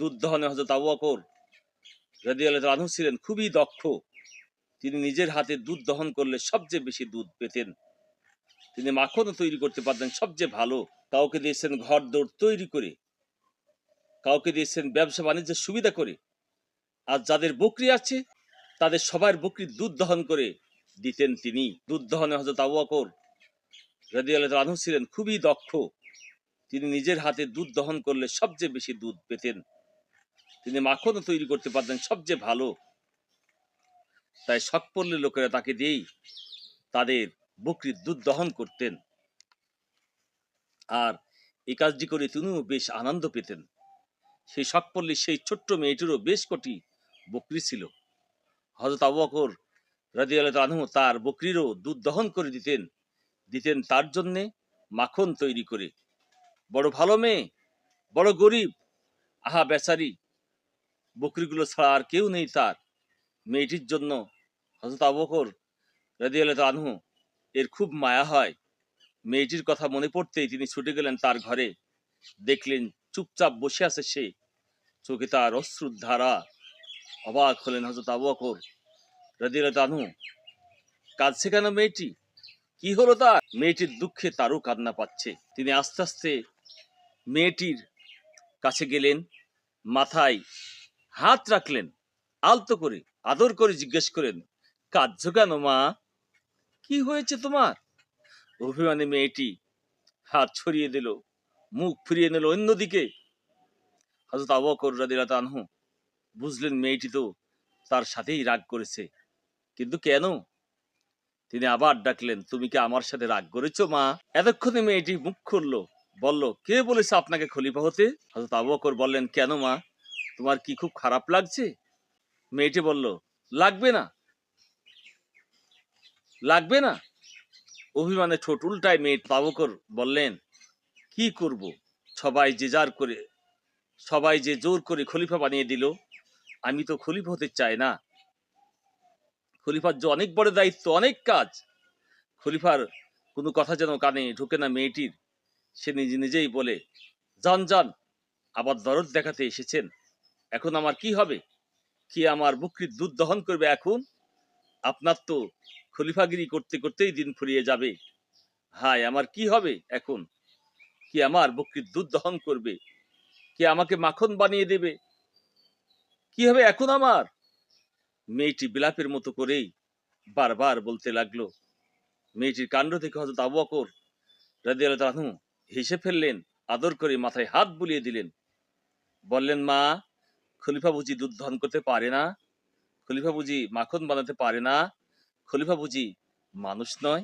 দুধ দহনে হযরত আবু বকর রাদিয়াল্লাহু তাআলা আনহু ছিলেন খুবই দক্ষ। তিনি নিজের হাতে দুধ দহন করলে সবচেয়ে বেশি দুধ পেতেন। তিনি মাখনও তৈরি করতে পারতেন সবচেয়ে ভালো। কাউকে দিয়েছেন ঘর দৌড় তৈরি করে, কাউকে দিয়েছেন ব্যবসা বাণিজ্যের সুবিধা করে, আর যাদের বকরি আছে তাদের সবার বকরির দুধ দহন করে দিতেন তিনি। দুধ দহনে হযরত আবু বকর রাদিয়াল্লাহু তাআলা আনহু ছিলেন খুবই দক্ষ। তিনি নিজের হাতে দুধ দহন করলে সবচেয়ে বেশি দুধ পেতেন। তিনি মাখনও তৈরি করতে পারতেন সবচেয়ে ভালো। তাই শখ পড়লে লোকেরা তাকে দিয়েই তাদের বকরির দুধ দহন করতেন, আর এই কাজটি করে তিনিও বেশ আনন্দ পেতেন। সেই শখ পড়লে সেই ছোট্ট মেয়েটিরও বেশ কটি বকরি ছিল। হযরত আবু বকর রাদিয়াল্লাহু তাআলা আনহু তার বকরিরও দুধ দহন করে দিতেন তার জন্যে মাখন তৈরি করে। বড় ভালো মেয়ে, বড় গরিব, আহা বেচারি, বকরিগুলো ছাড়া আর কেউ নেই তার। মেয়েটির জন্য হযরত আবু বকর রাদিয়াল্লাহু তাআলা আনহু এর খুব মায়া হয়। মেয়েটির কথা মনে পড়তেই তিনি ছুটে গেলেন তার ঘরে। দেখলেন চুপচাপ বসে আছে সে, চোখে তার অশ্রুর ধারা। অবাক হলেন হযরত আবু বকর রাদিয়াল্লাহু তাআলা আনহু। কাঁদছে কেন মেয়েটি? কি হলো তার? মেয়েটির দুঃখে তারও কান্না পাচ্ছে। তিনি আস্তে আস্তে মেয়েটির কাছে গেলেন, মাথায় হাত রাখলেন, আলতো করে আদর করে জিজ্ঞেস করেন, কাঁদছো কেন মা? কি হয়েছে তোমার? অভিমানী মেয়েটি হাত ছড়িয়ে দিল, মুখ ফিরিয়ে নিল অন্যদিকে। হযরত আবু বকর রাদিয়াল্লাহু তাআলা আনহু বুঝলেন মেয়েটি তো তার সাথেই রাগ করেছে, কিন্তু কেন? তিনি আবার ডাকলেন, তুমি কি আমার সাথে রাগ করেছো মা? এতক্ষণে মেয়েটি মুখ খুললো, বলল, কে বলেছে আপনাকে খলিফা হতে? হযরত আবু বকর বললেন, কেন মা, তোমার কি খুব খারাপ লাগছে? মেয়েটি বলল, লাগবে না, লাগবে না। অভিমানে ঠোঁট উল্টায় মেয়ে। আবু বকর বললেন, কি করব, সবাই যে জোর করে খলিফা বানিয়ে দিল, আমি তো খলিফা হতে চাই না। খলিফার যে অনেক বড় দায়িত্ব, অনেক কাজ। খলিফার কোনো কথা যেন কানে ঢোকে না মেয়েটির। সে নিজেই বলে, যান যান, আবার দরদ দেখাতে এসেছেন, এখন আমার কি হবে? কি আমার বকরির দুধ দহন করবে এখন? আপনার তো খলিফাগিরি করতে করতেই দিন ফুরিয়ে যাবে। হায়, আমার কি হবে এখন? কি আমার বকরির দুধ দহন করবে? কি আমাকে মাখন বানিয়ে দেবে? কি হবে এখন আমার? মেয়েটি বিলাপের মতো করেই বারবার বলতে লাগলো। মেয়েটির কাণ্ড থেকে হযরত আবু বকর রাদিয়াল্লাহু তাআলা আনহু হেসে ফেললেন, আদর করে মাথায় হাত বুলিয়ে দিলেন। বললেন, মা, খলিফা বুঝি দুধ দহন করতে পারে না? খলিফা বুঝি মাখন বানাতে পারে না? খলিফা বুঝি মানুষ নয়?